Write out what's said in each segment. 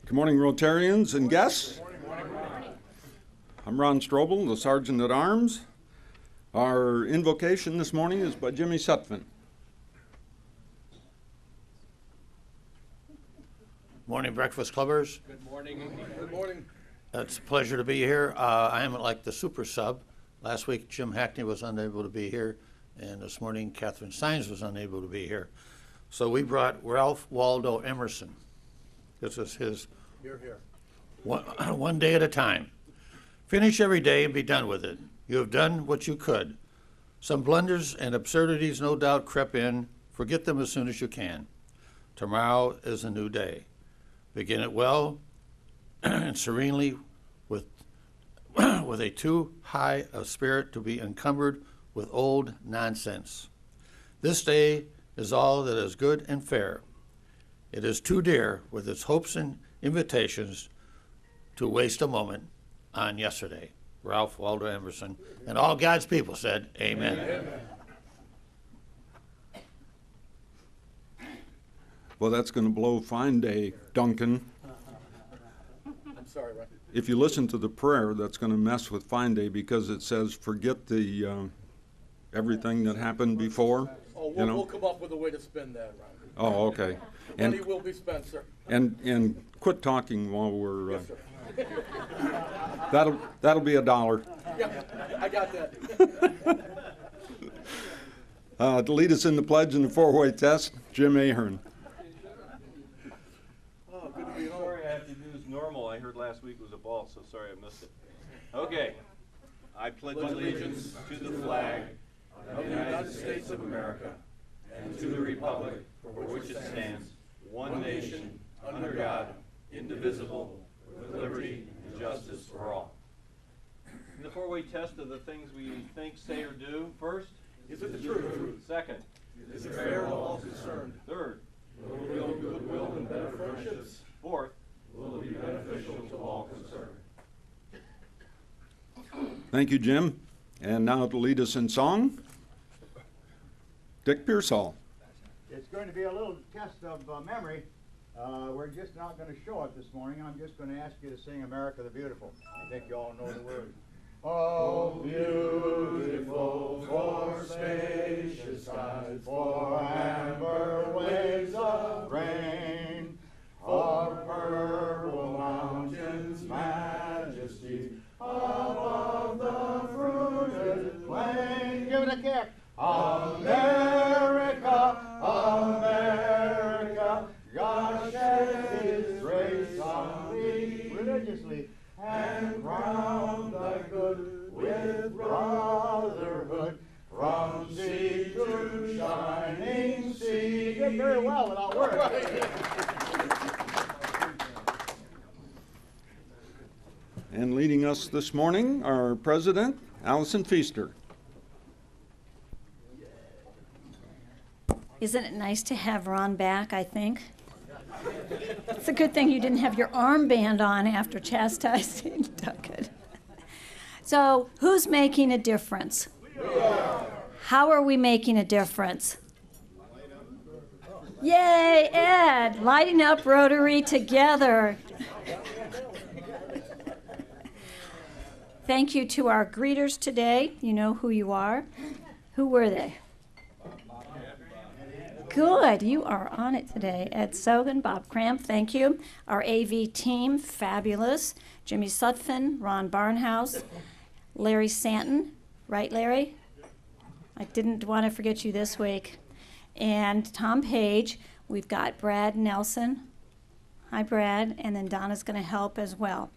Good morning, Rotarians and guests. I'm Ron Strobel, the Sergeant at Arms. Our invocation this morning is by Jimmy Sutphin. Morning, Breakfast Clubbers. Good morning. Good morning. It's a pleasure to be here. I am like the super sub. Last week, Jim Hackney was unable to be here, and this morning, Catherine Steins was unable to be here. So we brought Ralph Waldo Emerson. This is his Here. one day at a time. Finish every day and be done with it. You have done what you could. Some blunders and absurdities no doubt crept in. Forget them as soon as you can. Tomorrow is a new day. Begin it well and serenely with a too high a spirit to be encumbered with old nonsense. This day is all that is good and fair. It is too dear with its hopes and invitations to waste a moment on yesterday. Ralph Waldo Emerson. And all God's people said, amen. Amen. Well, that's going to blow fine day, Duncan. I'm sorry, Ron. If you listen to the prayer, that's going to mess with fine day because it says forget the everything that happened before. Oh, we'll come up with a way to spin that, Ron. Oh, okay. Money will be spent, sir. And quit talking while we're. Yes, sir. That'll be $1. Yeah, I got that. To lead us in the pledge and the four-way test, Jim Ahern. Oh, good to be home. Sorry, I have to do this normal. I heard last week was a ball, so sorry I missed it. Okay. I pledge allegiance to the flag of the United States of America and to the republic for which it stands, one nation, under God, indivisible, with liberty and justice for all. In the four-way test of the things we think, say, or do, first, Is it the truth? second, Is it fair to all concerned? third, Will it build goodwill and better friendships? fourth, Will it be beneficial to all concerned? Thank you, Jim. And now to lead us in song, Dick Pearsall. It's going to be a little test of memory. We're just not going to show it this morning. I'm just going to ask you to sing America the Beautiful. I think you all know the words. Oh, beautiful for spacious skies, for amber waves of rain, for purple mountains' majesty, above the fruited plain. Give it a kick. America, America, God shed His grace on thee religiously, and crowned thy good with brotherhood, from sea to shining sea. You did very well without words. And leading us this morning, our president, Allison Feaster. Isn't it nice to have Ron back, I think? It's a good thing you didn't have your armband on after chastising Duncan. So, who's making a difference? How are we making a difference? Yay, Ed! Lighting up Rotary together. Thank you to our greeters today. You know who you are. Who were they? Good, you are on it today. Ed Sogan, Bob Cramp, thank you. Our AV team, fabulous. Jimmy Sutphin, Ron Barnhouse, Larry Santon, right, Larry? I didn't want to forget you this week. And Tom Page. We've got Brad Nelson. Hi, Brad. And then Donna's going to help as well.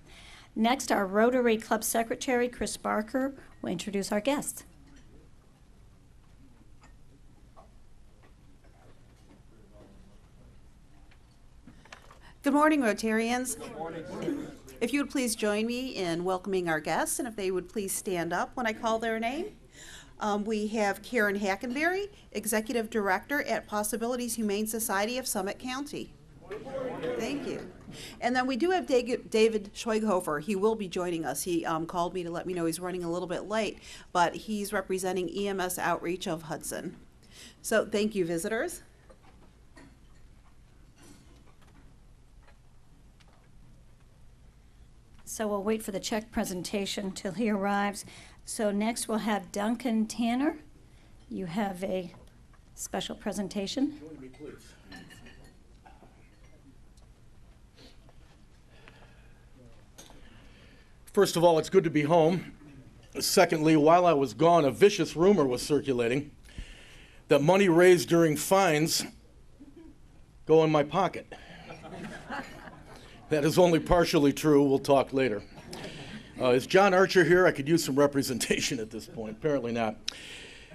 Next, our Rotary Club Secretary, Chris Barker, will introduce our guests. Good morning, Rotarians. Good morning. If you would please join me in welcoming our guests, and if they would please stand up when I call their name. We have Karen Hackenberry, Executive Director at Possibilities Humane Society of Summit County. Thank you. And then we do have David Schweighofer. He will be joining us. He called me to let me know he's running a little bit late, but he's representing EMS Outreach of Hudson. So thank you, visitors. So we'll wait for the check presentation till he arrives. So next we'll have Duncan Tanner. You have a special presentation. Join me, please. First of all, it's good to be home. Secondly, while I was gone, a vicious rumor was circulating that money raised during fines go in my pocket. That is only partially true. We'll talk later. Is John Archer here? I could use some representation at this point. Apparently not.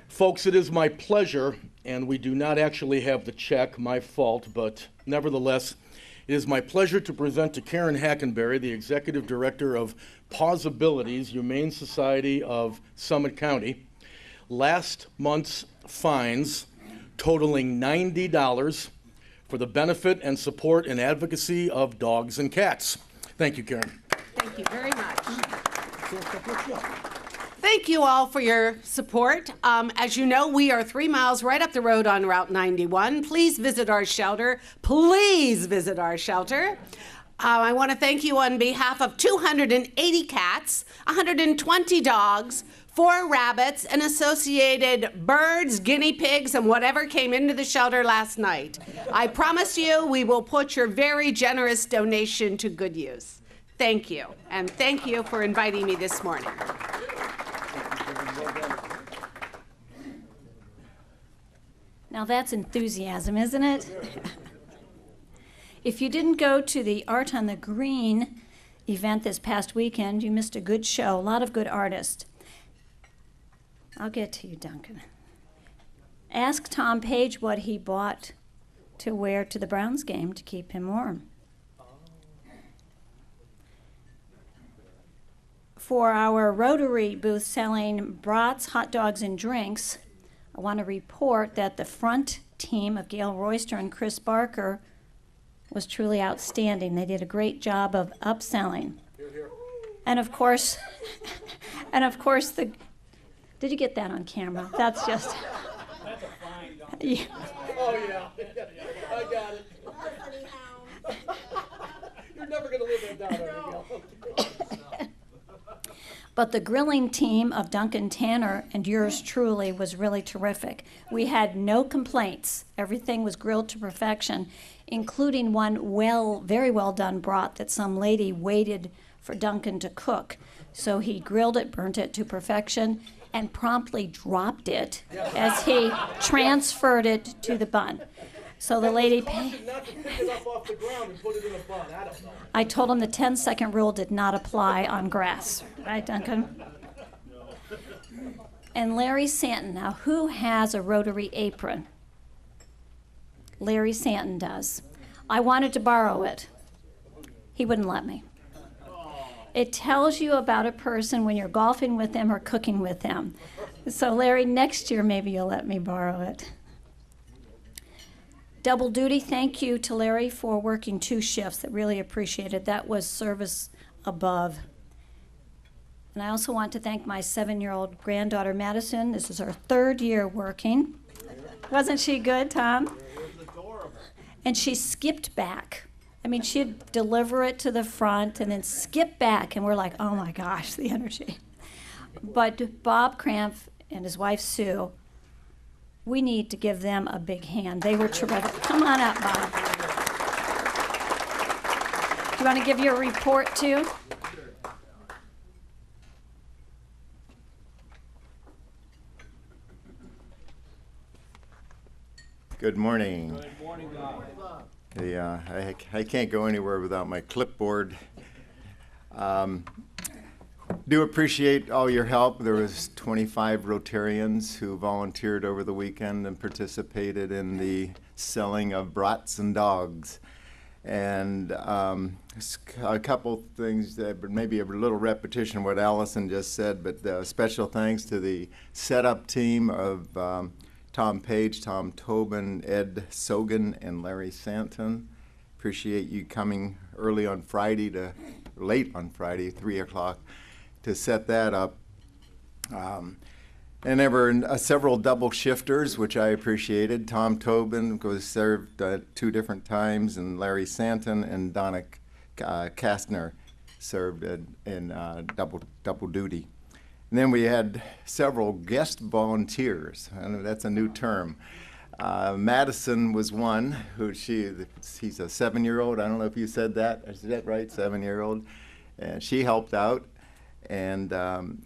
Folks, it is my pleasure, and we do not actually have the check, my fault, but nevertheless, it is my pleasure to present to Karen Hackenberry, the Executive Director of Pausabilities Humane Society of Summit County, last month's fines totaling $90 for the benefit and support and advocacy of dogs and cats. Thank you, Karen. Thank you very much. Thank you all for your support. As you know, we are 3 miles right up the road on Route 91. Please visit our shelter. Please visit our shelter. I want to thank you on behalf of 280 cats, 120 dogs, 4 rabbits, and associated birds, guinea pigs, and whatever came into the shelter last night. I promise you we will put your very generous donation to good use. Thank you, and thank you for inviting me this morning. Now that's enthusiasm, isn't it? If you didn't go to the Art on the Green event this past weekend, you missed a good show, a lot of good artists. I'll get to you, Duncan. Ask Tom Page what he bought to wear to the Browns game to keep him warm. For our Rotary booth selling brats, hot dogs, and drinks, I want to report that the front team of Gail Royster and Chris Barker was truly outstanding. They did a great job of upselling. And of course, did you get that on camera? That's just. That's a fine dog. Yeah. Oh, yeah. I got it. You're never going to live that down, are you? But the grilling team of Duncan Tanner and yours truly was really terrific. We had no complaints. Everything was grilled to perfection, including one very well done brat that some lady waited for Duncan to cook. So he grilled it, burnt it to perfection, and promptly dropped it as he transferred it to the bun. So the lady paid. Not to pick it up off the ground and put it in a bun. I don't know. I told him the 10-second rule did not apply on grass. Right, Duncan? And Larry Santon. Now, who has a Rotary apron? Larry Santon does. I wanted to borrow it. He wouldn't let me. It tells you about a person when you're golfing with them or cooking with them. So, Larry, next year maybe you'll let me borrow it. Double duty, thank you to Larry for working 2 shifts. That really appreciated. That was service above. And I also want to thank my 7-year-old granddaughter, Madison. This is her 3rd year working. Wasn't she good, Tom? And she skipped back. I mean, she'd deliver it to the front and then skip back, and we're like, oh my gosh, the energy. But Bob Cramp and his wife, Sue, we need to give them a big hand. They were terrific. Come on up, Bob. Do you want to give your report, too? Good morning. Good morning, Bob. I can't go anywhere without my clipboard. Do appreciate all your help. There was 25 Rotarians who volunteered over the weekend and participated in the selling of brats and dogs. And a couple things that maybe a little repetition of what Allison just said, but special thanks to the setup team of Tom Page, Tom Tobin, Ed Sogan, and Larry Santon. Appreciate you coming early on Friday late on Friday, 3 o'clock, to set that up. And there were several double shifters, which I appreciated. Tom Tobin was served 2 different times, and Larry Santon and Donna Kastner served in double duty. And then we had several guest volunteers. I know that's a new term. Madison was one he's a 7-year-old. I don't know if you said that. Is that right? 7-year-old. And she helped out. And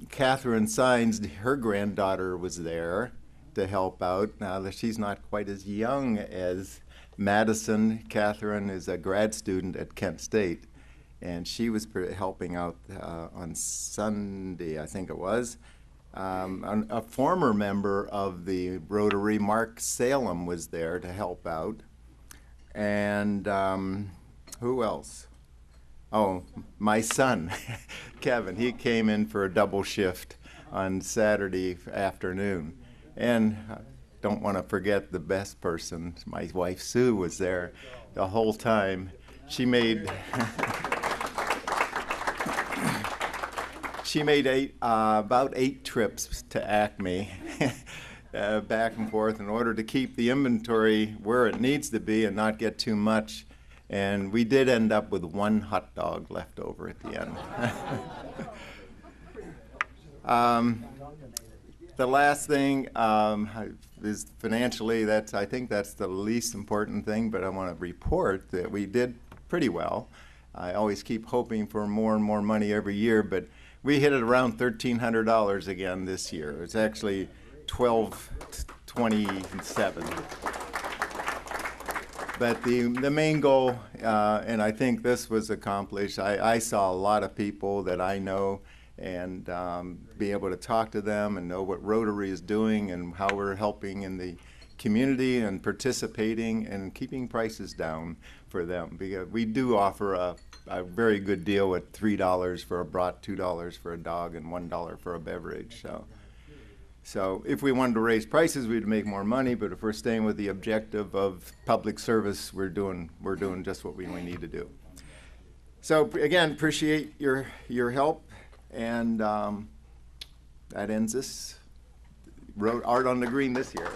Catherine Sines, her granddaughter, was there to help out. Now that she's not quite as young as Madison, Catherine is a grad student at Kent State. And she was helping out on Sunday, I think it was. A former member of the Rotary, Mark Salem, was there to help out. And who else? Oh, my son, Kevin. He came in for a double shift on Saturday afternoon. And don't want to forget the best person. My wife, Sue, was there the whole time. She made... She made about 8 trips to Acme, back and forth, in order to keep the inventory where it needs to be and not get too much. And we did end up with 1 hot dog left over at the end. The last thing is financially. I think that's the least important thing, but I want to report that we did pretty well. I always keep hoping for more and more money every year, but we hit it around $1,300 again this year. It's actually $1,227. But the main goal, and I think this was accomplished, I saw a lot of people that I know and be able to talk to them and know what Rotary is doing and how we're helping in the community and participating and keeping prices down for them. Because we do offer a very good deal at $3 for a brat, $2 for a dog, and $1 for a beverage. So if we wanted to raise prices, we'd make more money. But if we're staying with the objective of public service, we're doing just what we need to do. So again, appreciate your help, and that ends this Art on the Green this year.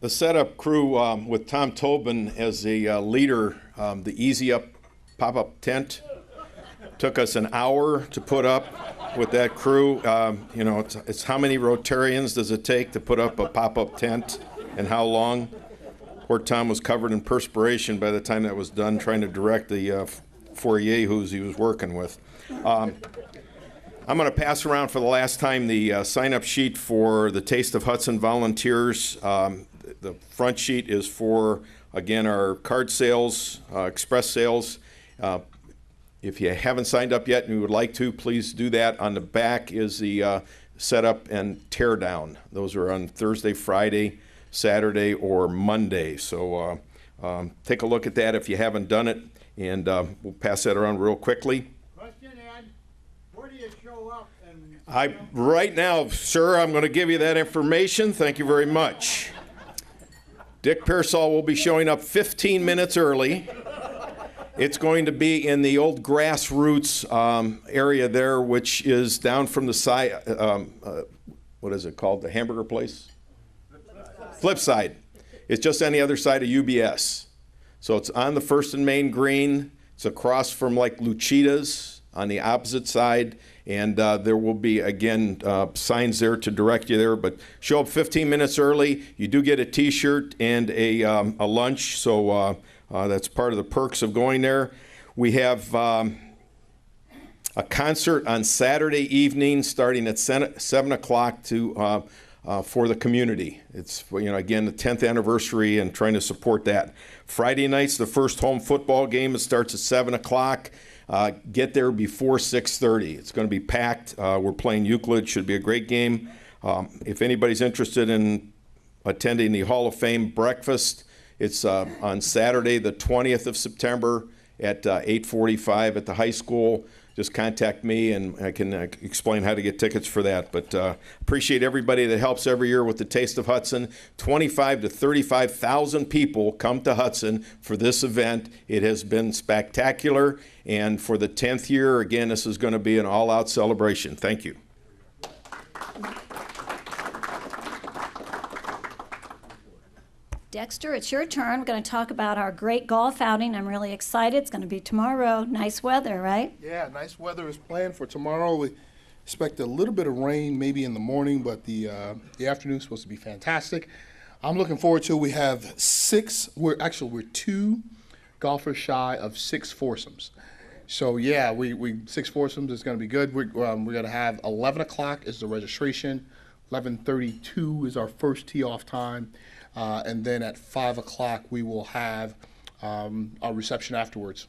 The setup crew with Tom Tobin as the leader, the Easy Up pop-up tent, took us an hour to put up with that crew. You know, it's how many Rotarians does it take to put up a pop-up tent, and how long? Poor Tom was covered in perspiration by the time that was done, trying to direct the 4 yahoos he was working with. I'm going to pass around for the last time the sign-up sheet for the Taste of Hudson volunteers. The front sheet is for, again, our card sales, express sales. If you haven't signed up yet and you would like to, please do that. On the back is the setup and tear down. Those are on Thursday, Friday, Saturday, or Monday. So take a look at that if you haven't done it, and we'll pass that around real quickly. Question, Ed, where do you show up? Right now, sir, I'm going to give you that information. Thank you very much. Dick Pearsall will be showing up 15 minutes early. It's going to be in the old grassroots area there, which is down from the side, what is it called, the hamburger place? Flip side. It's just on the other side of UBS. So it's on the First and Main Green. It's across from like Lucida's on the opposite side. And there will be, again, signs there to direct you there. But show up 15 minutes early. You do get a T-shirt and a lunch, so that's part of the perks of going there. We have a concert on Saturday evening starting at 7 o'clock for the community. It's, again, the 10th anniversary and trying to support that. Friday night's the first home football game. It starts at 7 o'clock. Get there before 6:30. It's going to be packed. We're playing Euclid. Should be a great game. If anybody's interested in attending the Hall of Fame breakfast, it's on Saturday, the 20th of September at 8:45 at the high school. Just contact me and I can explain how to get tickets for that. But appreciate everybody that helps every year with the Taste of Hudson. 25,000 to 35,000 people come to Hudson for this event. It has been spectacular. And for the 10th year, again, this is going to be an all-out celebration. Thank you. Dexter, it's your turn. We're going to talk about our great golf outing. I'm really excited. It's going to be tomorrow. Nice weather, right? Yeah, nice weather is planned for tomorrow. We expect a little bit of rain maybe in the morning, but the afternoon is supposed to be fantastic. I'm looking forward to it. We have we're 2 golfers shy of 6 foursomes. So yeah, we 6 foursomes is going to be good. We're going to have 11 o'clock is the registration. 11:32 is our first tee off time. And then at 5 o'clock, we will have our reception afterwards.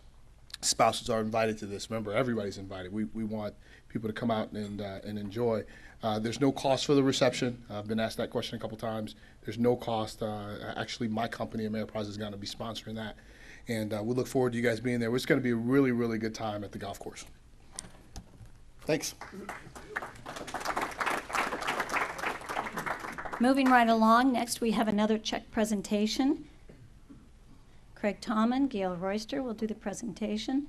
Spouses are invited to this. Remember, everybody's invited. We want people to come out and enjoy. There's no cost for the reception. I've been asked that question a couple times. There's no cost. Actually, my company, Ameriprise, is going to be sponsoring that. And we look forward to you guys being there. It's going to be a really, really good time at the golf course. Thanks. Moving right along, next we have another check presentation. Craig Tomlin, Gail Royster will do the presentation.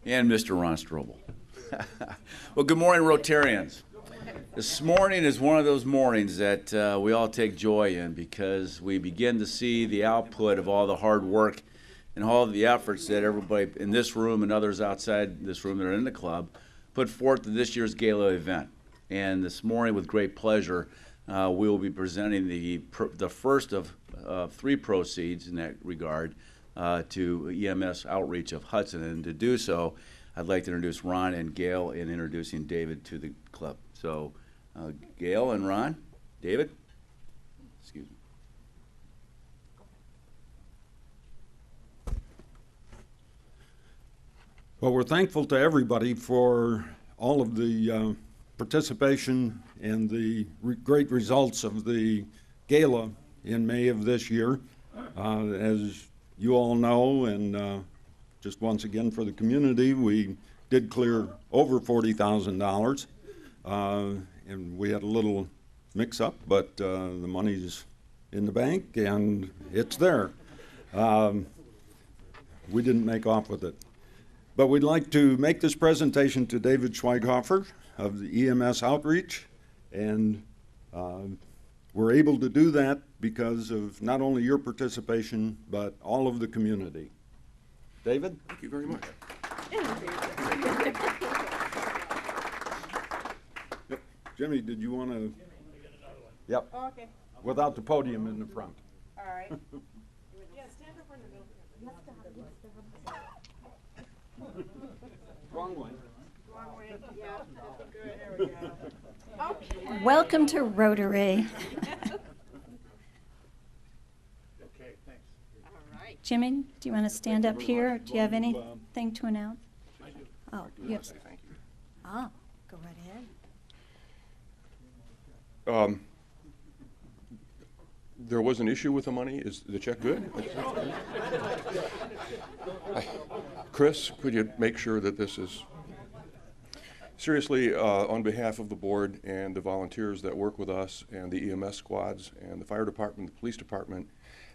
And Mr. Ron Strobel. Well, good morning, Rotarians. This morning is one of those mornings that we all take joy in because we begin to see the output of all the hard work and all of the efforts that everybody in this room and others outside this room that are in the club put forth to this year's gala event. And this morning, with great pleasure, we will be presenting the first of 3 proceeds in that regard to EMS Outreach of Hudson. And to do so, I'd like to introduce Ron and Gail in introducing David to the club. So, Gail and Ron, David, excuse me. Well, we're thankful to everybody for all of the participation and the great results of the gala in May of this year. As you all know, and just once again for the community, we did clear over $40,000, and we had a little mix-up, but the money's in the bank and it's there. We didn't make off with it. But we'd like to make this presentation to David Schweighofer of the EMS Outreach, and we're able to do that because of not only your participation, but all of the community. David? Thank you very much. Yep. Jimmy, did you want to? Yep. Oh, okay. Without the podium in the front. All right. Yeah, stand over in the middle. Wrong way. Wrong way. Yeah, that'd be good. There we go. Okay. Welcome to Rotary. Okay, thanks. All right. Jimmy, do you want to stand up here? Or do you have anything to announce? I do. Oh, you have. Thank you. Oh, go right ahead. There was an issue with the money. Is the check good? Chris, could you make sure that this is... Seriously, on behalf of the board and the volunteers that work with us and the EMS squads and the fire department, the police department,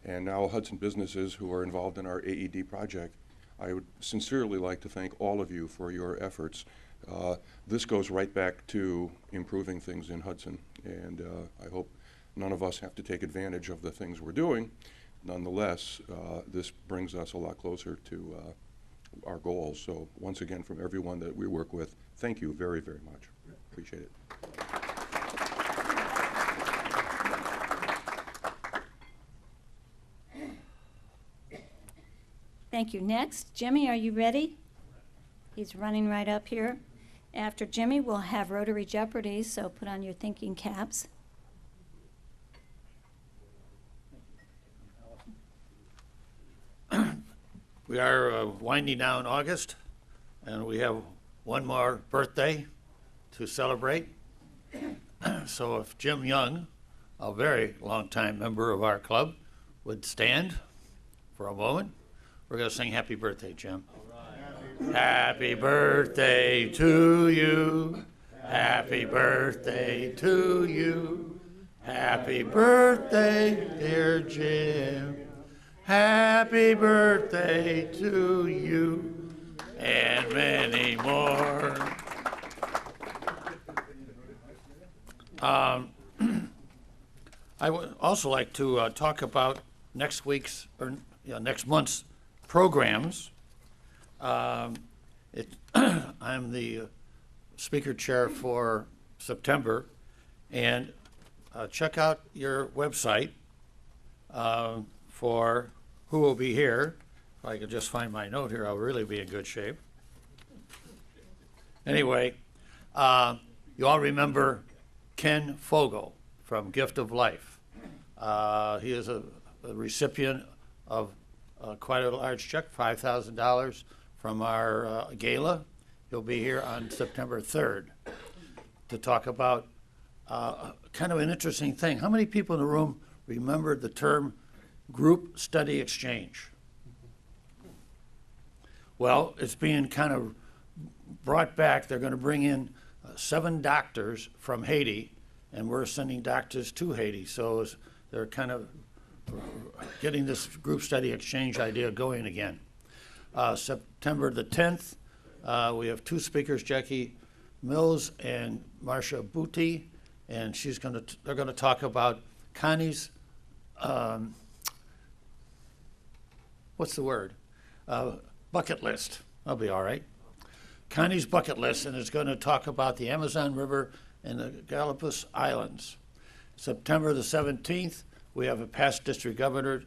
and now Hudson businesses who are involved in our AED project, I would sincerely like to thank all of you for your efforts. This goes right back to improving things in Hudson, and I hope none of us have to take advantage of the things we're doing. Nonetheless, this brings us a lot closer to our goals. So once again, from everyone that we work with, thank you very, very much. Appreciate it. Thank you. Next, Jimmy, are you ready? He's running right up here. After Jimmy, we'll have Rotary Jeopardy, so put on your thinking caps. We are winding down August, and we have one more birthday to celebrate. So if Jim Young, a very long-time member of our club, would stand for a moment, we're going to sing Happy Birthday, Jim. Happy birthday to you. Happy birthday to you. Happy birthday, dear Jim. Happy birthday to you, and many more. I would also like to talk about next week's, or next month's programs. I'm the speaker chair for September, and check out your website for who will be here. If I could just find my note here, I'll really be in good shape. Anyway, you all remember Ken Fogel from Gift of Life. He is a recipient of quite a large check, $5,000 from our gala. He'll be here on September 3rd to talk about kind of an interesting thing. How many people in the room remember the term group study exchange? Well, it's being kind of brought back. They're going to bring in 7 doctors from Haiti, and we're sending doctors to Haiti. So they're kind of getting this group study exchange idea going again. September the 10th, we have 2 speakers, Jackie Mills and Marcia Booty, and they're going to talk about Connie's, what's the word? Bucket list. I'll be all right. Connie's bucket list, and it's going to talk about the Amazon River and the Galapagos Islands. September the 17th, we have a past district governor,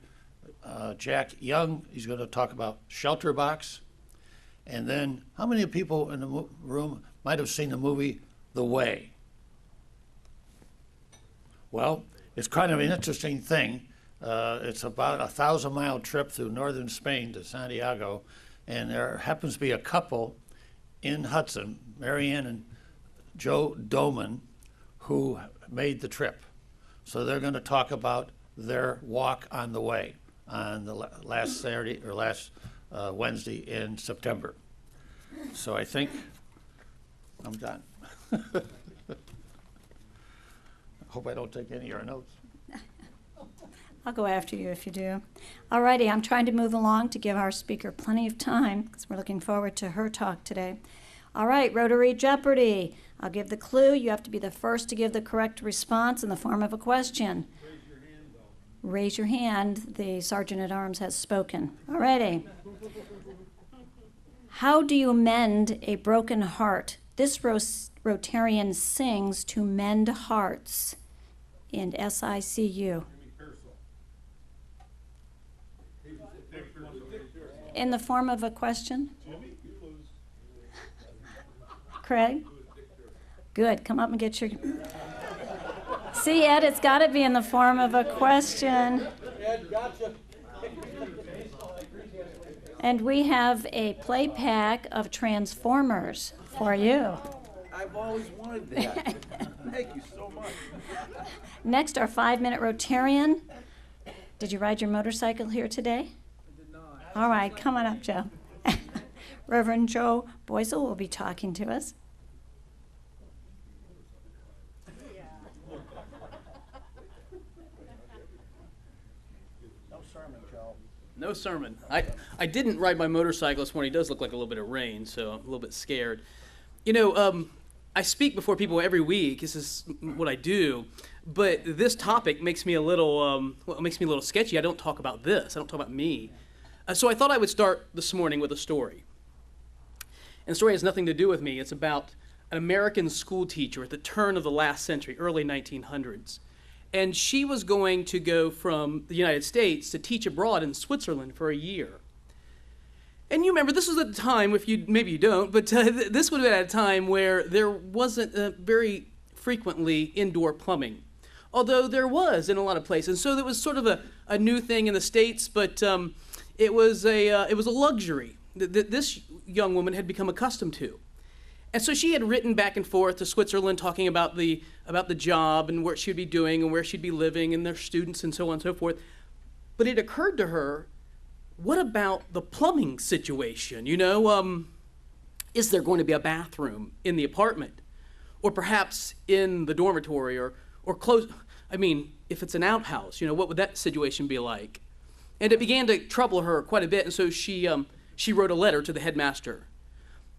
Jack Young. He's going to talk about shelter box. And then, how many people in the room might have seen the movie The Way? Well, it's kind of an interesting thing. It's about a 1,000-mile trip through northern Spain to Santiago, and there happens to be a couple in Hudson, Marianne and Joe Doman, who made the trip. So they're going to talk about their walk on the way on the last Saturday or last Wednesday in September. So I think I'm done. I hope I don't take any of your notes. I'll go after you if you do. All righty, I'm trying to move along to give our speaker plenty of time because we're looking forward to her talk today. All right, Rotary Jeopardy. I'll give the clue. You have to be the first to give the correct response in the form of a question. Raise your hand, though. Raise your hand. The Sergeant at Arms has spoken. All righty. How do you mend a broken heart? This Rotarian sings to mend hearts in SICU. In the form of a question? Craig? Good. Come up and get your... See, Ed, it's got to be in the form of a question. Ed, gotcha. And we have a play pack of Transformers for you. I've always wanted that. Thank you so much. Next, our 5-minute Rotarian. Did you ride your motorcycle here today? I did not. All right, come on up, Joe. Reverend Joe Boisel will be talking to us. No sermon, Joe. No sermon. I didn't ride my motorcycle this morning. It does look like a little bit of rain, so I'm a little bit scared. You know, I speak before people every week. This is what I do. But this topic makes me a little, sketchy. I don't talk about this. I don't talk about me. So I thought I would start this morning with a story. And the story has nothing to do with me. It's about an American school teacher at the turn of the last century, early 1900s. And she was going to go from the United States to teach abroad in Switzerland for a year. And you remember, this was at the time, maybe you don't, but this would have been at a time where there wasn't very frequently indoor plumbing, although there was in a lot of places. And so there was sort of a new thing in the States, but it was a luxury that this young woman had become accustomed to. And so she had written back and forth to Switzerland talking about the job and what she'd be doing and where she'd be living and their students and so on and so forth. But it occurred to her, what about the plumbing situation? You know, is there going to be a bathroom in the apartment? Or perhaps in the dormitory or close? I mean, if it's an outhouse, you know, what would that situation be like? And it began to trouble her quite a bit, and so she wrote a letter to the headmaster.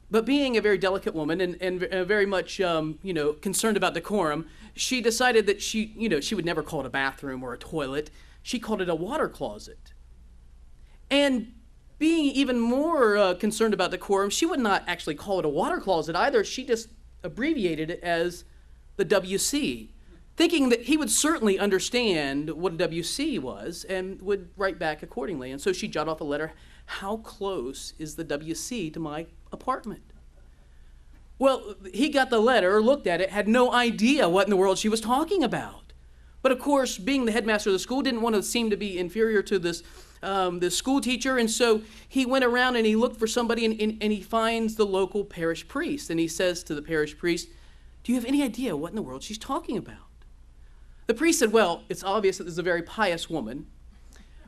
But being a very delicate woman and very much, concerned about decorum, she decided that she would never call it a bathroom or a toilet. She called it a water closet. And being even more concerned about decorum, she would not actually call it a water closet either. She just abbreviated it as the WC, thinking that he would certainly understand what a WC was and would write back accordingly. And so she jotted off a letter, "How close is the WC to my apartment?" Well, he got the letter, looked at it, had no idea what in the world she was talking about. But of course, being the headmaster of the school, didn't want to seem to be inferior to this school teacher, and so he went around and he looked for somebody, and he finds the local parish priest, and he says to the parish priest, "Do you have any idea what in the world she's talking about?" The priest said, "Well, it's obvious that this is a very pious woman.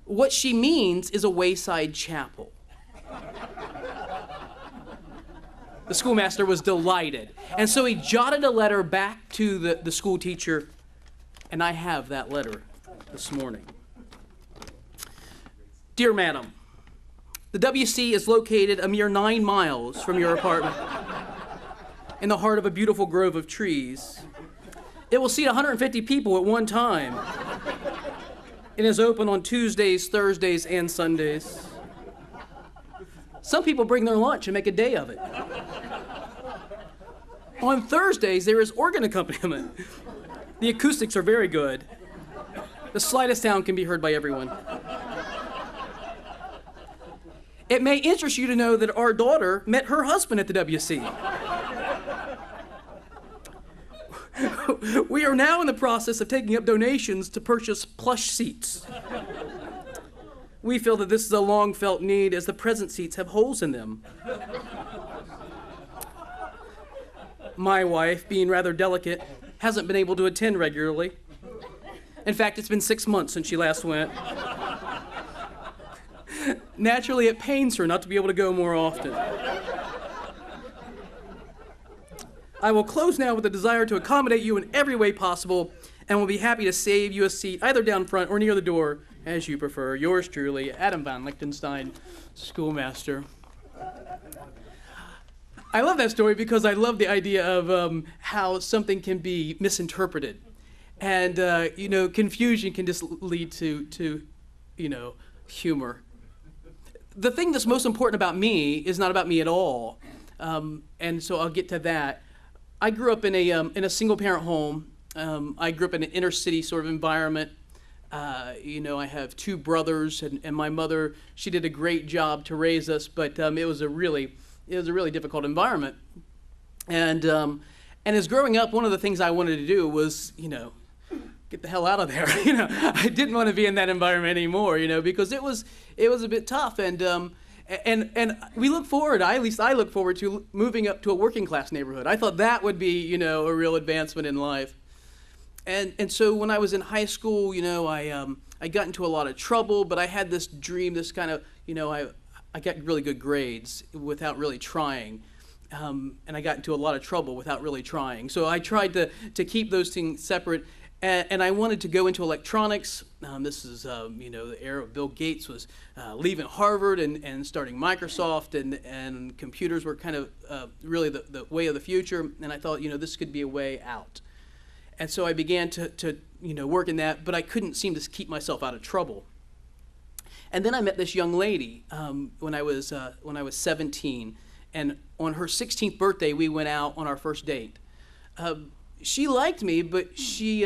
What she means is a wayside chapel." The schoolmaster was delighted, and so he jotted a letter back to the school teacher, and I have that letter this morning. "Dear Madam, the WC is located a mere 9 miles from your apartment in the heart of a beautiful grove of trees. It will seat 150 people at one time. It is open on Tuesdays, Thursdays, and Sundays. Some people bring their lunch and make a day of it. On Thursdays, there is organ accompaniment. The acoustics are very good. The slightest sound can be heard by everyone. It may interest you to know that our daughter met her husband at the WC. We are now in the process of taking up donations to purchase plush seats. We feel that this is a long-felt need, as the present seats have holes in them. My wife, being rather delicate, hasn't been able to attend regularly. In fact, it's been 6 months since she last went. Naturally, it pains her not to be able to go more often. I will close now with a desire to accommodate you in every way possible, and will be happy to save you a seat either down front or near the door, as you prefer. Yours truly, Adam von Lichtenstein, schoolmaster. I love that story because I love the idea of how something can be misinterpreted. And, confusion can just lead to humor. The thing that's most important about me is not about me at all. And so I'll get to that. I grew up in a single-parent home. I grew up in an inner-city sort of environment. I have 2 brothers, and my mother, she did a great job to raise us, but it was a really difficult environment. And as growing up, one of the things I wanted to do was, get the hell out of there. I didn't want to be in that environment anymore, because it was a bit tough. And we look forward, at least I look forward to moving up to a working class neighborhood. I thought that would be, a real advancement in life. And so when I was in high school, I got into a lot of trouble, but I had this dream, this kind of, I got really good grades without really trying. And I got into a lot of trouble without really trying. So I tried to keep those things separate. And I wanted to go into electronics. This is, the era of Bill Gates was leaving Harvard and starting Microsoft, and computers were kind of really the way of the future. And I thought, this could be a way out. And so I began to work in that, but I couldn't seem to keep myself out of trouble. And then I met this young lady when I was 17, and on her 16th birthday, we went out on our first date. She liked me, but she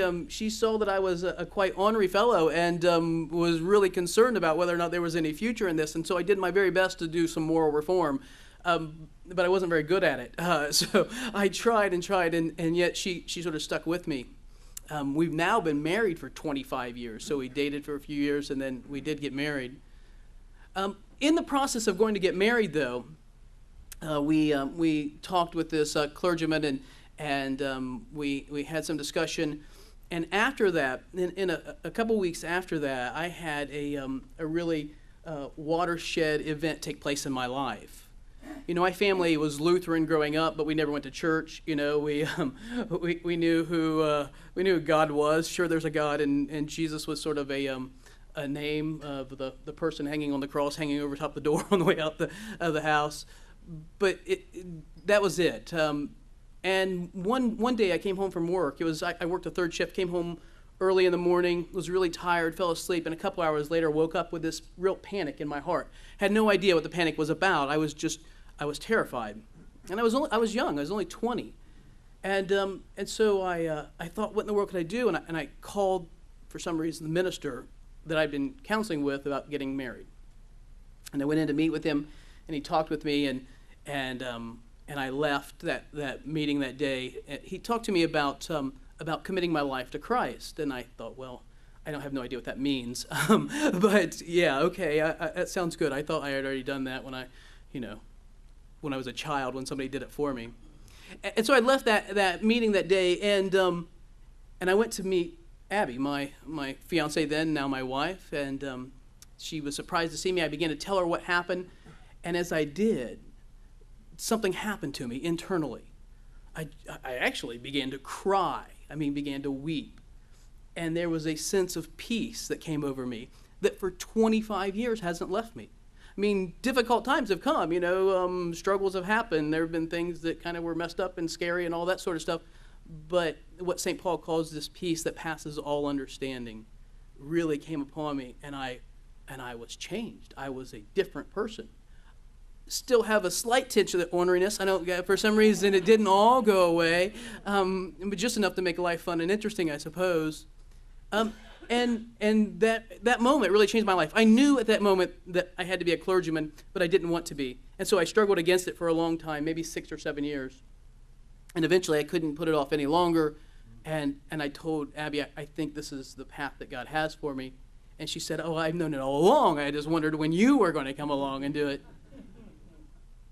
saw that I was a quite ornery fellow and was really concerned about whether or not there was any future in this. And so I did my very best to do some moral reform, but I wasn't very good at it. So I tried, and yet she sort of stuck with me. We've now been married for 25 years, so we dated for a few years, and then we did get married. In the process of going to get married, though, we talked with this clergyman, and we had some discussion. And after that, in a couple weeks after that, I had a really watershed event take place in my life. My family was Lutheran growing up, but we never went to church. We knew who God was. Sure, there's a God, and Jesus was sort of a name of the person hanging on the cross, hanging over top the door on the way out of the house. that was it. And one day I came home from work. I worked a third shift, came home early in the morning, was really tired, fell asleep, and a couple hours later woke up with this real panic in my heart. Had no idea what the panic was about. I was terrified. And I was young, I was only 20. And so I thought, what in the world could I do? And I called, for some reason, the minister that I'd been counseling with about getting married. And I went in to meet with him, and he talked with me, and I left that meeting that day. He talked to me about committing my life to Christ, and I thought, well, I don't have no idea what that means, but yeah, okay, that sounds good. I thought I had already done that when I was a child, when somebody did it for me. And so I left that meeting that day, and I went to meet Abby, my fiance then, now my wife, and she was surprised to see me. I began to tell her what happened, and as I did, something happened to me internally. I actually began to cry. Began to weep. And there was a sense of peace that came over me that for 25 years hasn't left me. Difficult times have come, struggles have happened. There have been things that kind of were messed up and scary and all that sort of stuff. But what St. Paul calls this peace that passes all understanding really came upon me, and I was changed. I was a different person. Still have a slight tinge of the orneriness. I know for some reason it didn't all go away, but just enough to make life fun and interesting, I suppose. And that moment really changed my life. I knew at that moment that I had to be a clergyman, but I didn't want to be. And so I struggled against it for a long time, maybe 6 or 7 years. And eventually I couldn't put it off any longer. And I told Abby, I think this is the path that God has for me. And she said, oh, I've known it all along. I just wondered when you were going to come along and do it.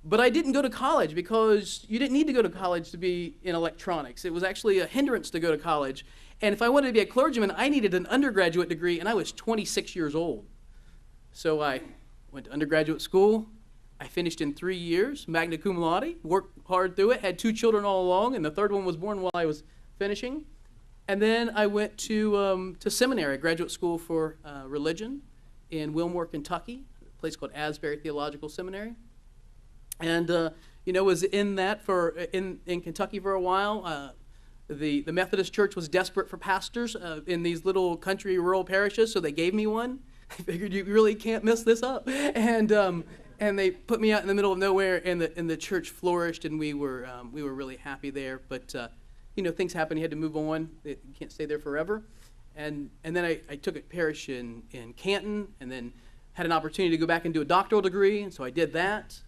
But I didn't go to college because you didn't need to go to college to be in electronics. It was actually a hindrance to go to college. And if I wanted to be a clergyman, I needed an undergraduate degree, and I was 26 years old. So I went to undergraduate school. I finished in 3 years, magna cum laude, worked hard through it, had 2 children all along, and the third one was born while I was finishing. And then I went to seminary, graduate school for religion in Wilmore, Kentucky, a place called Asbury Theological Seminary. And, was in that in Kentucky for a while. The Methodist Church was desperate for pastors in these little country rural parishes, so they gave me one. I figured you really can't mess this up. And they put me out in the middle of nowhere, and the church flourished, and we were really happy there. But, things happen. You had to move on. You can't stay there forever. And then I took a parish in Canton, and then had an opportunity to go back and do a doctoral degree, and so I did that.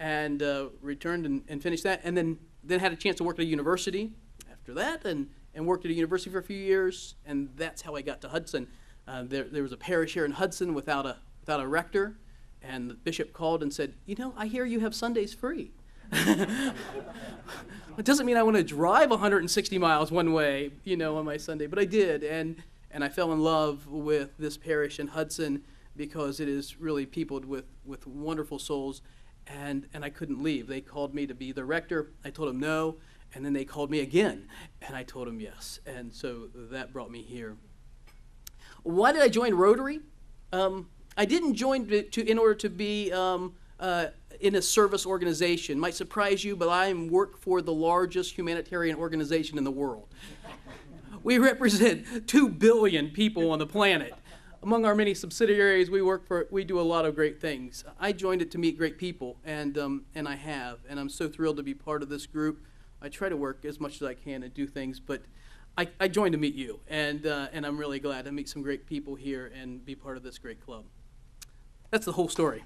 And returned and finished that, and then had a chance to work at a university after that, and worked at a university for a few years, and that's how I got to Hudson. There was a parish here in Hudson without a rector, and the bishop called and said, I hear you have Sundays free. It doesn't mean I want to drive 160 miles one way, on my Sunday, but I did, and I fell in love with this parish in Hudson because it is really peopled with wonderful souls. And I couldn't leave. They called me to be the rector. I told them no, and then they called me again, and I told them yes. And so that brought me here. Why did I join Rotary? I didn't join in order to be in a service organization. Might surprise you, but I work for the largest humanitarian organization in the world. We represent 2 billion people on the planet. Among our many subsidiaries we do a lot of great things. I joined it to meet great people, and I have, and I'm so thrilled to be part of this group. I try to work as much as I can and do things, but I joined to meet you, and I'm really glad to meet some great people here and be part of this great club. That's the whole story.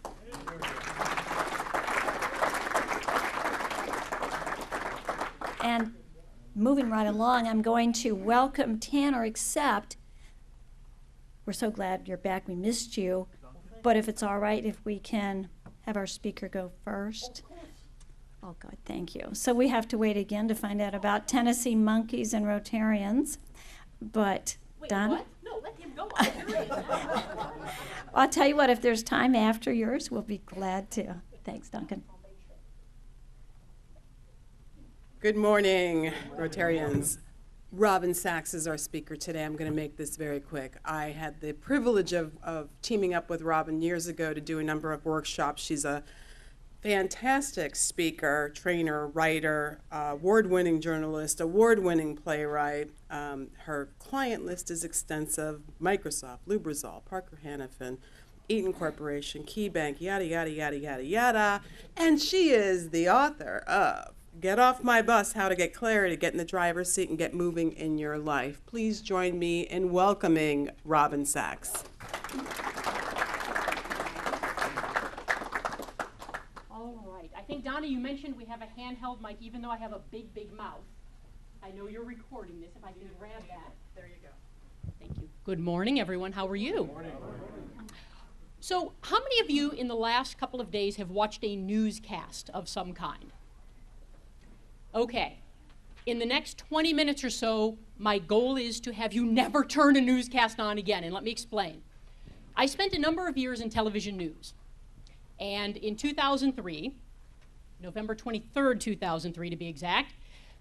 And moving right along, I'm going to welcome Tanner, except we're so glad you're back. We missed you. But if it's all right, if we can have our speaker go first. Oh, God, thank you. So we have to wait again to find out about Tennessee monkeys and Rotarians. But, Wait, Donna? what? No, let him go. I'm curious. I'll tell you what, if there's time after yours, we'll be glad to. Thanks, Duncan. Good morning, Rotarians. Robin Sachs is our speaker today. I'm going to make this very quick. I had the privilege of teaming up with Robin years ago to do a number of workshops. She's a fantastic speaker, trainer, writer, award-winning journalist, award-winning playwright. Her client list is extensive: Microsoft, Lubrizol, Parker Hannifin, Eaton Corporation, KeyBank, yada, yada, yada, yada, yada. And she is the author of Get Off My Bus, How to Get Clarity, Get in the Driver's Seat, and Get Moving in Your Life. Please join me in welcoming Robin Sachs. All right. I think, Donna, you mentioned we have a handheld mic, even though I have a big, big mouth. I know you're recording this. If I can grab that. There you go. Thank you. Good morning, everyone. How are you? Good morning. So, how many of you in the last couple of days have watched a newscast of some kind? Okay. In the next 20 minutes or so, my goal is to have you never turn a newscast on again, and let me explain. I spent a number of years in television news, and in 2003, November 23rd, 2003 to be exact,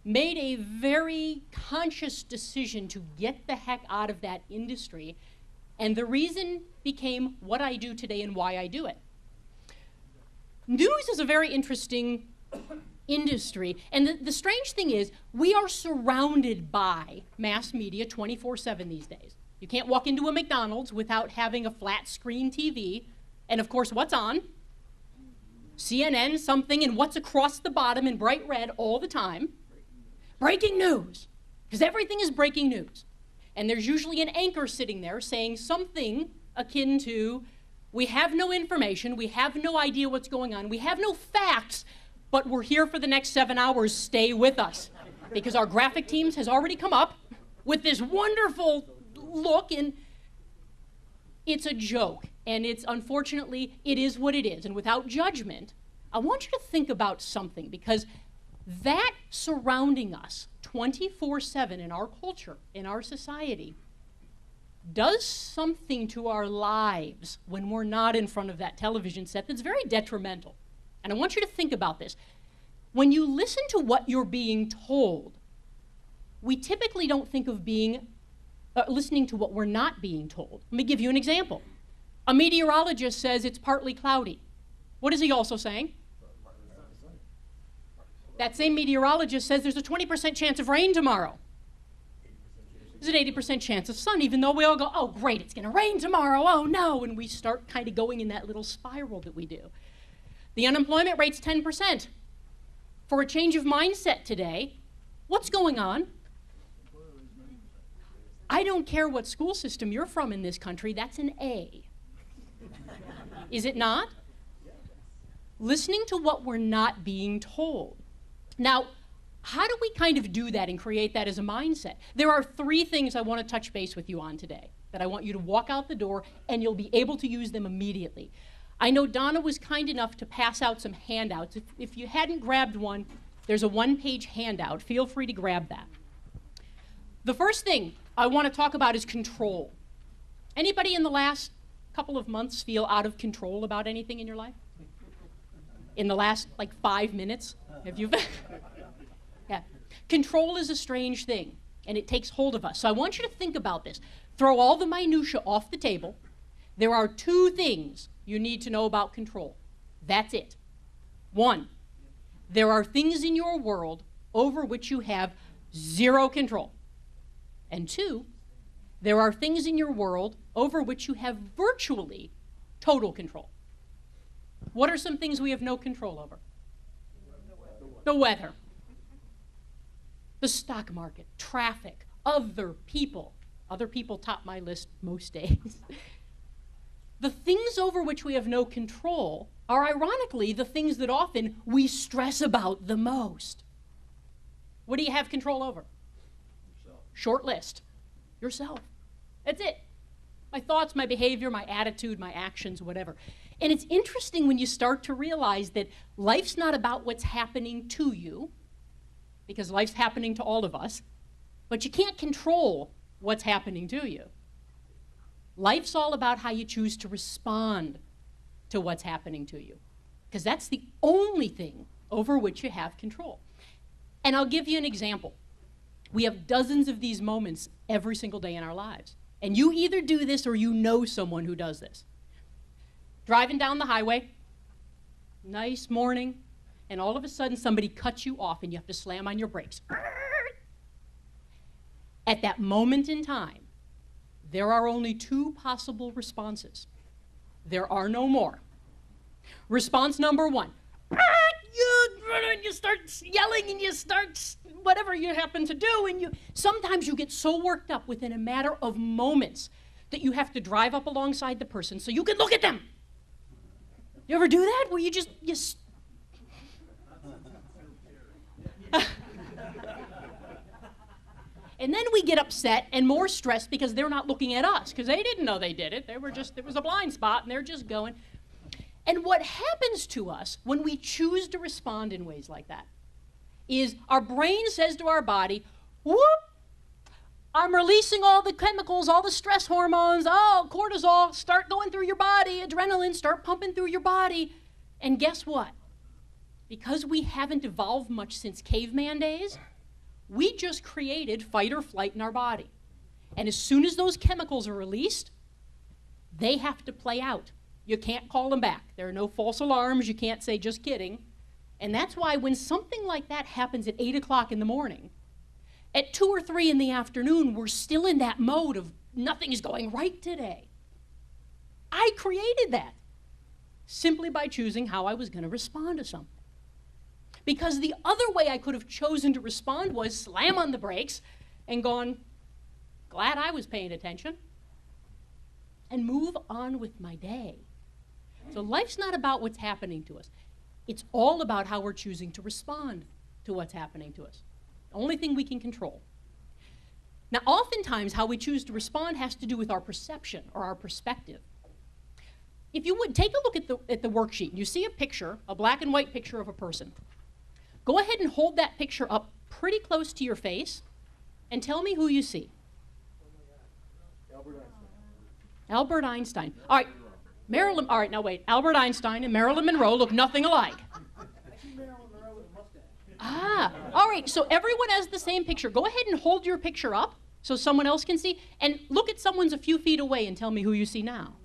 made a very conscious decision to get the heck out of that industry, and the reason became what I do today and why I do it. News is a very interesting industry, and the strange thing is we are surrounded by mass media 24/7 these days. You can't walk into a McDonald's without having a flat screen TV, and of course what's on? CNN, something, and what's across the bottom in bright red all the time? Breaking news, because everything is breaking news. And there's usually an anchor sitting there saying something akin to, we have no information, we have no idea what's going on, we have no facts, but we're here for the next 7 hours, stay with us. Because our graphic teams has already come up with this wonderful look, and it's a joke. And it's, unfortunately, it is what it is. And without judgment, I want you to think about something, because that surrounding us 24/7 in our culture, in our society, does something to our lives when we're not in front of that television set that's very detrimental. And I want you to think about this. When you listen to what you're being told, we typically don't think of listening to what we're not being told. Let me give you an example. A meteorologist says it's partly cloudy. What is he also saying? That same meteorologist says there's a 20% chance of rain tomorrow. There's an 80% chance of sun, even though we all go, oh, great, it's going to rain tomorrow, oh, no, and we start kind of going in that little spiral that we do. The unemployment rate's 10%. For a change of mindset today, what's going on? I don't care what school system you're from in this country, that's an A. Is it not? Listening to what we're not being told. Now, how do we kind of do that and create that as a mindset? There are 3 things I want to touch base with you on today that I want you to walk out the door and you'll be able to use them immediately. I know Donna was kind enough to pass out some handouts. If you hadn't grabbed one, there's a 1-page handout. Feel free to grab that. The first thing I want to talk about is control. Anybody in the last couple of months feel out of control about anything in your life? In the last, 5 minutes? Have you? Yeah. Control is a strange thing, and it takes hold of us. So I want you to think about this. Throw all the minutia off the table. There are 2 things you need to know about control. That's it. 1, there are things in your world over which you have 0 control. And 2, there are things in your world over which you have virtually total control. What are some things we have no control over? The weather, the stock market, traffic, other people. Other people top my list most days. The things over which we have no control are ironically the things that often we stress about the most. What do you have control over? Yourself. Short list. Yourself. That's it. My thoughts, my behavior, my attitude, my actions, whatever. And it's interesting when you start to realize that life's not about what's happening to you, because life's happening to all of us, but you can't control what's happening to you. Life's all about how you choose to respond to what's happening to you, because that's the only thing over which you have control. And I'll give you an example. We have dozens of these moments every single day in our lives. And you either do this or you know someone who does this. Driving down the highway, nice morning, and all of a sudden somebody cuts you off and you have to slam on your brakes. At that moment in time, there are only two possible responses. There are no more. Response number one, you start yelling and you start whatever you happen to do, and sometimes you get so worked up within a matter of moments that you have to drive up alongside the person so you can look at them. You ever do that? Where and then we get upset and more stressed because they're not looking at us, because they didn't know they did it. It was a blind spot, and they're just going. And what happens to us when we choose to respond in ways like that is our brain says to our body, whoop, I'm releasing all the chemicals, all the stress hormones, cortisol, start going through your body, adrenaline, start pumping through your body. And guess what? Because we haven't evolved much since caveman days, we just created fight or flight in our body. And as soon as those chemicals are released, they have to play out. You can't call them back. There are no false alarms. You can't say, just kidding. And that's why when something like that happens at 8 o'clock in the morning, at 2 or 3 in the afternoon, we're still in that mode of nothing is going right today. I created that simply by choosing how I was going to respond to something. Because the other way I could have chosen to respond was slam on the brakes and gone, glad I was paying attention, and move on with my day. So life's not about what's happening to us. It's all about how we're choosing to respond to what's happening to us. The only thing we can control. Now, oftentimes, how we choose to respond has to do with our perception or our perspective. If you would, take a look at the worksheet, and you see a picture, a black and white picture of a person. Go ahead and hold that picture up pretty close to your face and tell me who you see. Albert Einstein. All right, Albert Einstein and Marilyn Monroe look nothing alike. All right, so everyone has the same picture. Go ahead and hold your picture up so someone else can see, and look at someone's a few feet away and tell me who you see now.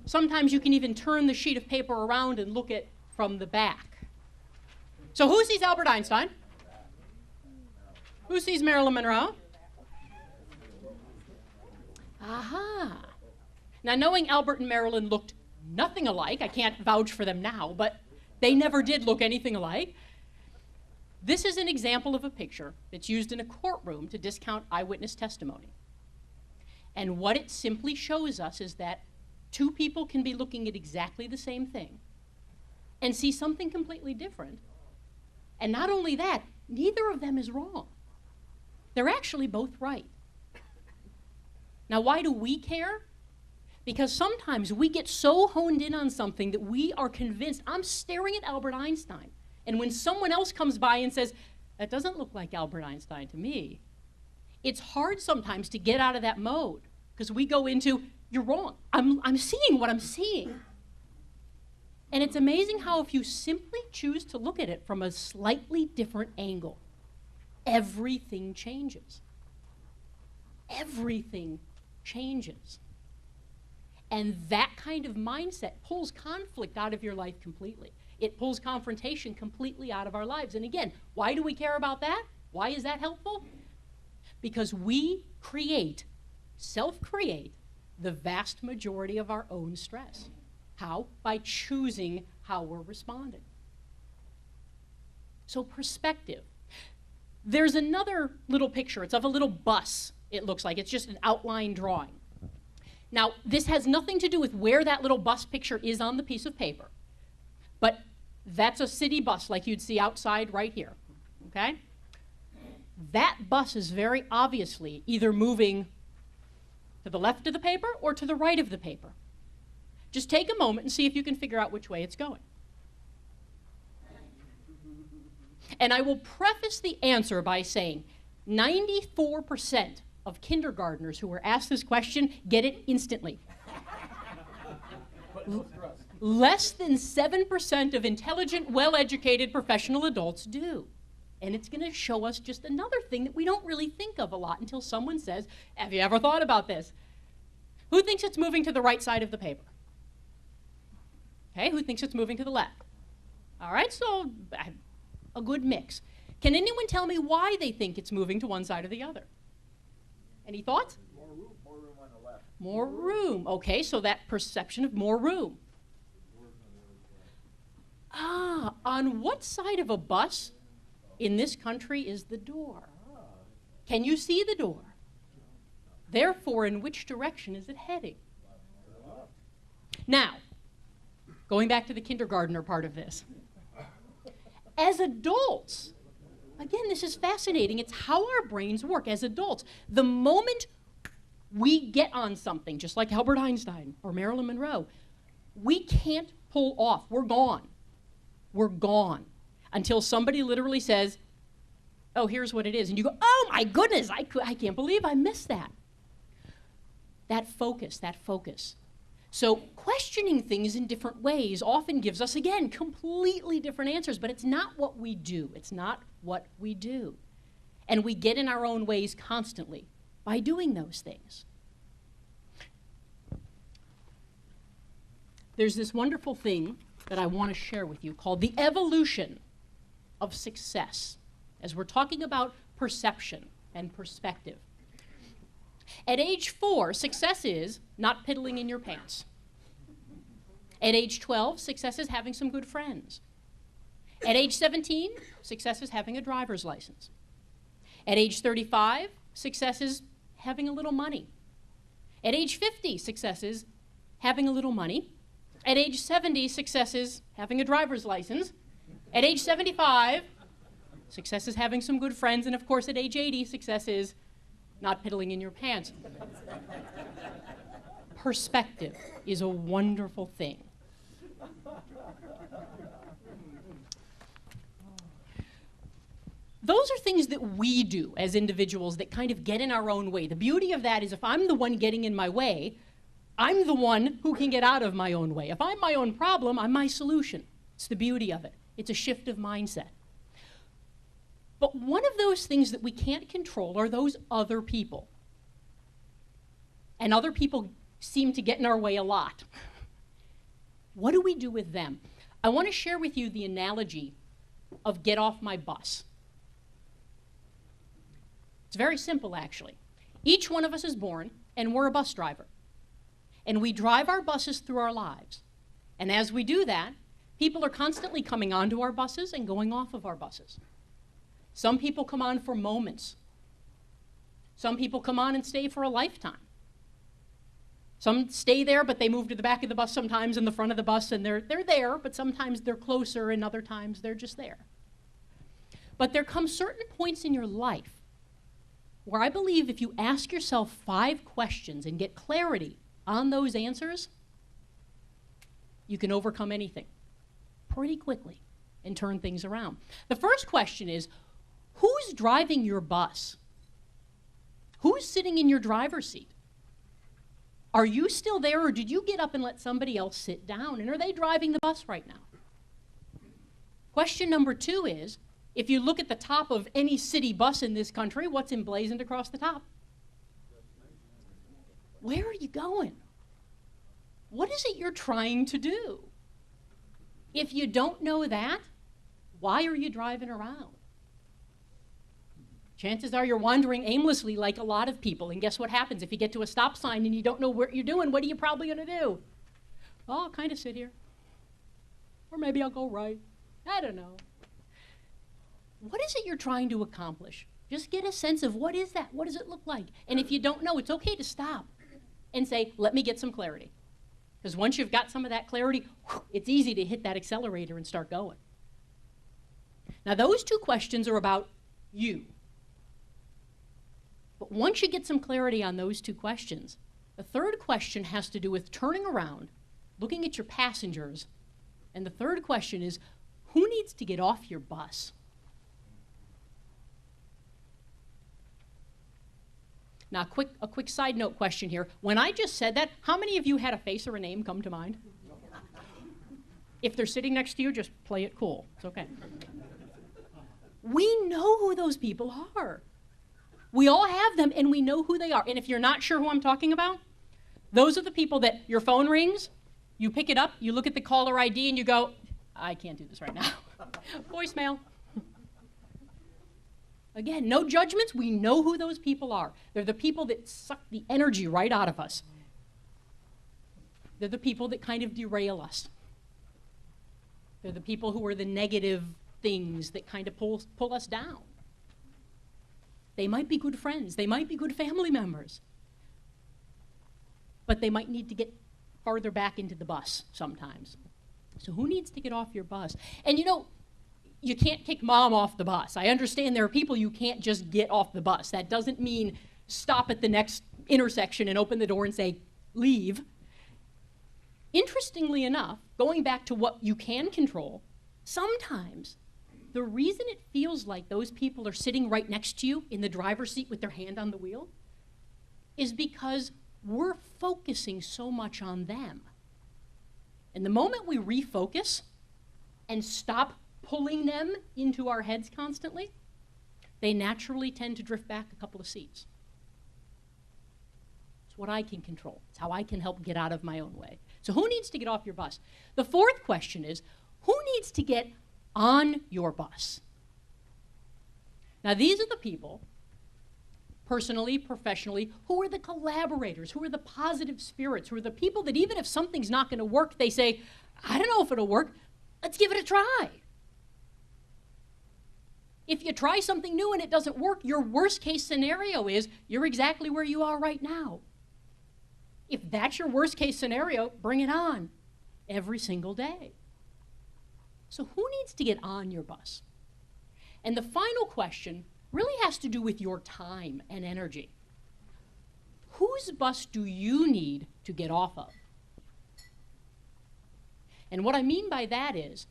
Sometimes you can even turn the sheet of paper around and look at from the back. So who sees Albert Einstein? Who sees Marilyn Monroe? Aha. Now, knowing Albert and Marilyn looked nothing alike, I can't vouch for them now, but they never did look anything alike. This is an example of a picture that's used in a courtroom to discount eyewitness testimony. And what it simply shows us is that two people can be looking at exactly the same thing and see something completely different. And not only that, neither of them is wrong. They're actually both right. Now, why do we care? Because sometimes we get so honed in on something that we are convinced, I'm staring at Albert Einstein. And when someone else comes by and says, that doesn't look like Albert Einstein to me, it's hard sometimes to get out of that mode because we go into, you're wrong. I'm seeing what I'm seeing. And it's amazing how if you simply choose to look at it from a slightly different angle, everything changes. Everything changes. And that kind of mindset pulls conflict out of your life completely. It pulls confrontation completely out of our lives. And again, why do we care about that? Why is that helpful? Because we self-create, the vast majority of our own stress. How? By choosing how we're responding. So perspective. There's another little picture. It's of a little bus, it looks like. It's just an outline drawing. Now, this has nothing to do with where that little bus picture is on the piece of paper. But that's a city bus like you'd see outside right here, okay? That bus is very obviously either moving to the left of the paper or to the right of the paper. Just take a moment and see if you can figure out which way it's going. And I will preface the answer by saying 94% of kindergartners who were asked this question get it instantly. Less than 7% of intelligent, well-educated professional adults do. And it's going to show us just another thing that we don't really think of a lot until someone says, have you ever thought about this? Who thinks it's moving to the right side of the paper? Okay, who thinks it's moving to the left? All right, so a good mix. Can anyone tell me why they think it's moving to one side or the other? Any thoughts? More room on the left. More room. Okay, so that perception of more room. Ah, on what side of a bus in this country is the door? Can you see the door? Therefore, in which direction is it heading? Now, going back to the kindergartner part of this. As adults, again, this is fascinating. It's how our brains work as adults. The moment we get on something, just like Albert Einstein or Marilyn Monroe, we can't pull off. We're gone. We're gone until somebody literally says, oh, here's what it is. And you go, oh my goodness, I can't believe I missed that. That focus, that focus. So questioning things in different ways often gives us, again, completely different answers, but it's not what we do. It's not what we do. And we get in our own ways constantly by doing those things. There's this wonderful thing that I want to share with you called the evolution of success, as we're talking about perception and perspective. At age 4, success is not piddling in your pants. At age 12, success is having some good friends. At age 17, success is having a driver's license. At age 35, success is having a little money. At age 50, success is having a little money. At age 70, success is having a driver's license. At age 75, success is having some good friends. And of course, at age 80, success is not piddling in your pants. Perspective is a wonderful thing. Those are things that we do as individuals that kind of get in our own way. The beauty of that is if I'm the one getting in my way, I'm the one who can get out of my own way. If I'm my own problem, I'm my solution. It's the beauty of it. It's a shift of mindset. But one of those things that we can't control are those other people. And other people seem to get in our way a lot. What do we do with them? I want to share with you the analogy of get off my bus. It's very simple, actually. Each one of us is born, and we're a bus driver. And we drive our buses through our lives. And as we do that, people are constantly coming onto our buses and going off of our buses. Some people come on for moments. Some people come on and stay for a lifetime. Some stay there, but they move to the back of the bus sometimes in the front of the bus, and they're there, but sometimes they're closer, and other times they're just there. But there come certain points in your life where I believe if you ask yourself 5 questions and get clarity on those answers, you can overcome anything pretty quickly and turn things around. The first question is, who's driving your bus? Who's sitting in your driver's seat? Are you still there, or did you get up and let somebody else sit down? And are they driving the bus right now? Question number 2 is, if you look at the top of any city bus in this country, what's emblazoned across the top? Where are you going? What is it you're trying to do? If you don't know that, why are you driving around? Chances are you're wandering aimlessly like a lot of people. And guess what happens? If you get to a stop sign and you don't know what you're doing, what are you probably going to do? Oh, I'll kind of sit here. Or maybe I'll go right. I don't know. What is it you're trying to accomplish? Just get a sense of what is that? What does it look like? And if you don't know, it's okay to stop and say, let me get some clarity. Because once you've got some of that clarity, it's easy to hit that accelerator and start going. Now, those 2 questions are about you. But once you get some clarity on those 2 questions, the third question has to do with turning around, looking at your passengers, and the third question is, who needs to get off your bus? Now, a quick side note question here. When I just said that, how many of you had a face or a name come to mind? If they're sitting next to you, just play it cool. It's okay. We know who those people are. We all have them, and we know who they are. And if you're not sure who I'm talking about, those are the people that your phone rings, You pick it up, you look at the caller ID, and you go, I can't do this right now. Voicemail. Again, no judgments. We know who those people are. They're the people that suck the energy right out of us. They're the people that kind of derail us. They're the people who are the negative things that kind of pull us down. They might be good friends. They might be good family members. But they might need to get farther back into the bus sometimes. So who needs to get off your bus? And you know, you can't kick mom off the bus. I understand there are people you can't just get off the bus. That doesn't mean stop at the next intersection and open the door and say, leave. Interestingly enough, going back to what you can control, sometimes the reason it feels like those people are sitting right next to you in the driver's seat with their hand on the wheel is because we're focusing so much on them. And the moment we refocus and stop pulling them into our heads constantly, they naturally tend to drift back a couple of seats. It's what I can control. It's how I can help get out of my own way. So who needs to get off your bus? The fourth question is, who needs to get on your bus? Now, these are the people, personally, professionally, who are the collaborators, who are the positive spirits, who are the people that even if something's not going to work, they say, I don't know if it'll work, let's give it a try. If you try something new and it doesn't work, your worst case scenario is you're exactly where you are right now. If that's your worst case scenario, bring it on every single day. So who needs to get on your bus? And the final question really has to do with your time and energy. Whose bus do you need to get off of? And what I mean by that is,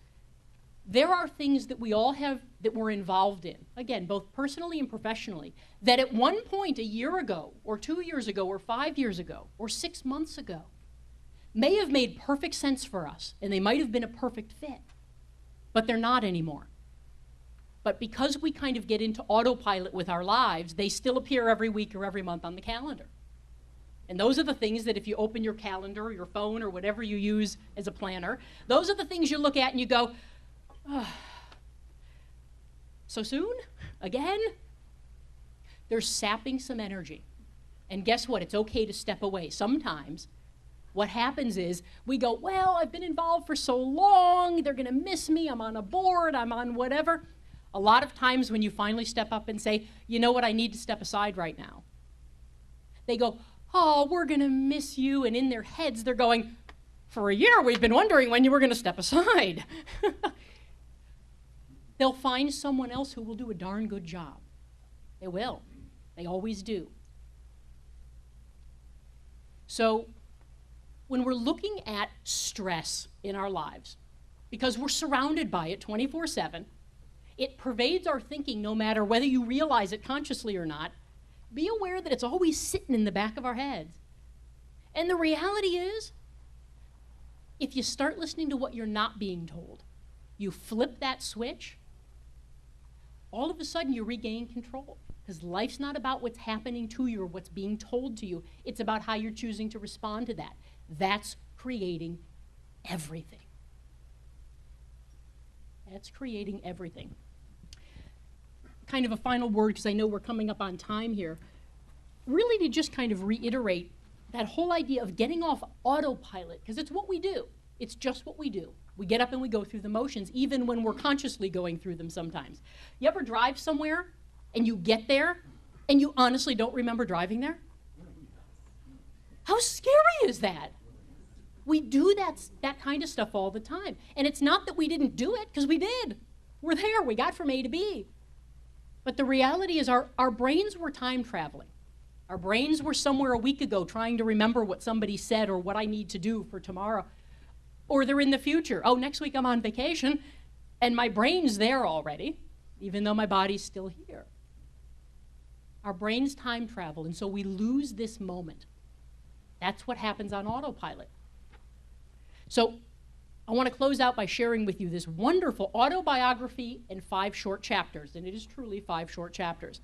there are things that we all have that we're involved in, again, both personally and professionally, that at one point a year ago, or 2 years ago, or 5 years ago, or 6 months ago, may have made perfect sense for us, and they might have been a perfect fit, but they're not anymore. But because we kind of get into autopilot with our lives, they still appear every week or every month on the calendar. And those are the things that if you open your calendar or your phone or whatever you use as a planner, those are the things you look at and you go, oh, so soon? Again? They're sapping some energy. And guess what? It's okay to step away. Sometimes what happens is we go, well, I've been involved for so long, they're going to miss me, I'm on a board, I'm on whatever. A lot of times when you finally step up and say, you know what, I need to step aside right now, they go, oh, we're going to miss you. And in their heads, they're going, for a year, we've been wondering when you were going to step aside. They'll find someone else who will do a darn good job. They will. They always do. So when we're looking at stress in our lives, because we're surrounded by it 24/7, it pervades our thinking no matter whether you realize it consciously or not, be aware that it's always sitting in the back of our heads. And the reality is, if you start listening to what you're not being told, you flip that switch, all of a sudden you regain control. Because life's not about what's happening to you or what's being told to you. It's about how you're choosing to respond to that. That's creating everything. That's creating everything. Kind of a final word, because I know we're coming up on time here. Really to just kind of reiterate that whole idea of getting off autopilot, because it's what we do. It's just what we do. We get up and we go through the motions, even when we're consciously going through them sometimes. You ever drive somewhere and you get there and you honestly don't remember driving there? How scary is that? We do that kind of stuff all the time. And it's not that we didn't do it, because we did. We're there. We got from A to B. But the reality is our brains were time traveling. Our brains were somewhere a week ago trying to remember what somebody said or what I need to do for tomorrow. Or they're in the future. Oh, next week I'm on vacation, and my brain's there already, even though my body's still here. Our brains time travel, and so we lose this moment. That's what happens on autopilot. So I want to close out by sharing with you this wonderful autobiography in 5 short chapters, and it is truly 5 short chapters,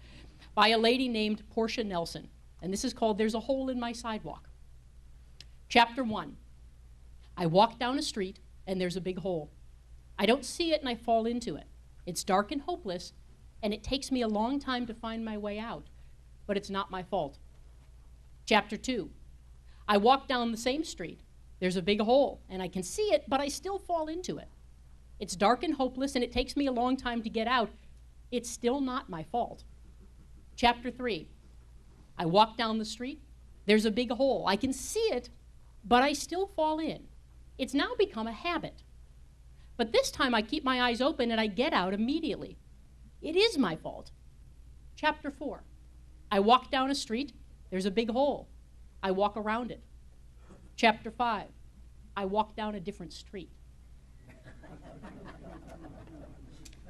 by a lady named Portia Nelson. And this is called There's a Hole in My Sidewalk. Chapter 1. I walk down a street and there's a big hole. I don't see it and I fall into it. It's dark and hopeless, and it takes me a long time to find my way out, but it's not my fault. Chapter 2. I walk down the same street. There's a big hole, and I can see it, but I still fall into it. It's dark and hopeless, and it takes me a long time to get out. It's still not my fault. Chapter 3. I walk down the street. There's a big hole. I can see it, but I still fall in. It's now become a habit. But this time I keep my eyes open and I get out immediately. It is my fault. Chapter 4. I walk down a street. There's a big hole. I walk around it. Chapter 5. I walk down a different street.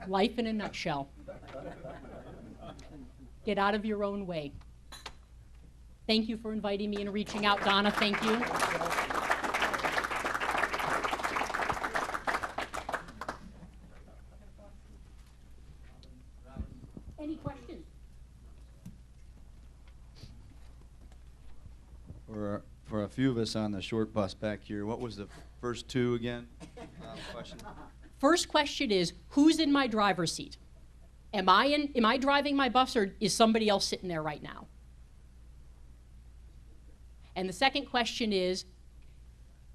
Life in a nutshell. Get out of your own way. Thank you for inviting me and reaching out, Donna. Thank you. Any questions? For a few of us on the short bus back here, what was the first two again? Question. First question is, who's in my driver's seat? Am I driving my bus, or is somebody else sitting there right now? And the second question is,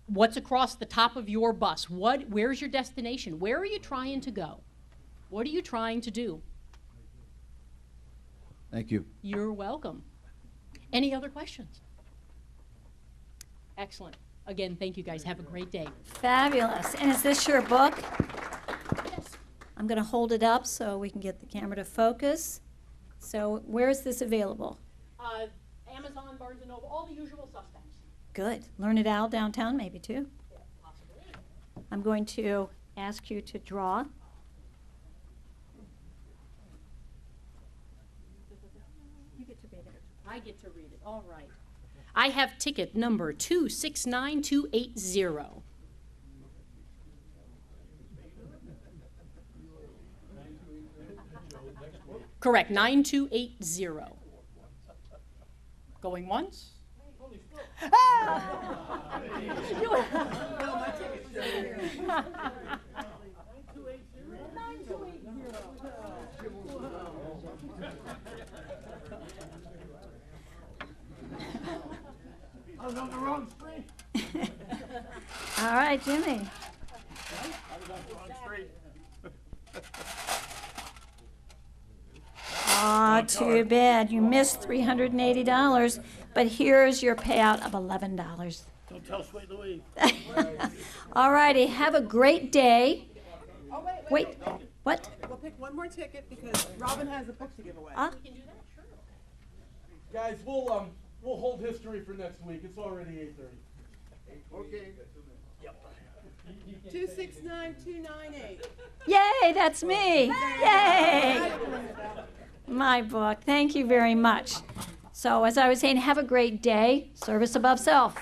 what's across the top of your bus? Where's your destination? Where are you trying to go? What are you trying to do? Thank you. You're welcome. Any other questions? Excellent. Again, thank you guys. Have a great day. Fabulous. And is this your book? Yes. I'm going to hold it up so we can get the camera to focus. So where is this available? Amazon, Barnes & Noble, all the usual suspects. Good. Learn It Owl downtown, maybe too. Yeah, possibly. I'm going to ask you to draw. You get to read it. I get to read it. All right. I have ticket number 269280. Correct, 9280. Going once? Ah! I was on the wrong screen. All right, Jimmy. I was on the wrong screen. Aw, too bad. You missed $380, but here's your payout of $11. Don't tell Sweet Louise. All righty, have a great day. Oh, wait. Wait, what? We'll pick one more ticket because Robin has a book to give away. Guys, we'll hold history for next week. It's already 8:30. Okay. 269298. Yay, that's me. Yay. My book. Thank you very much. So as I was saying, have a great day. Service above self.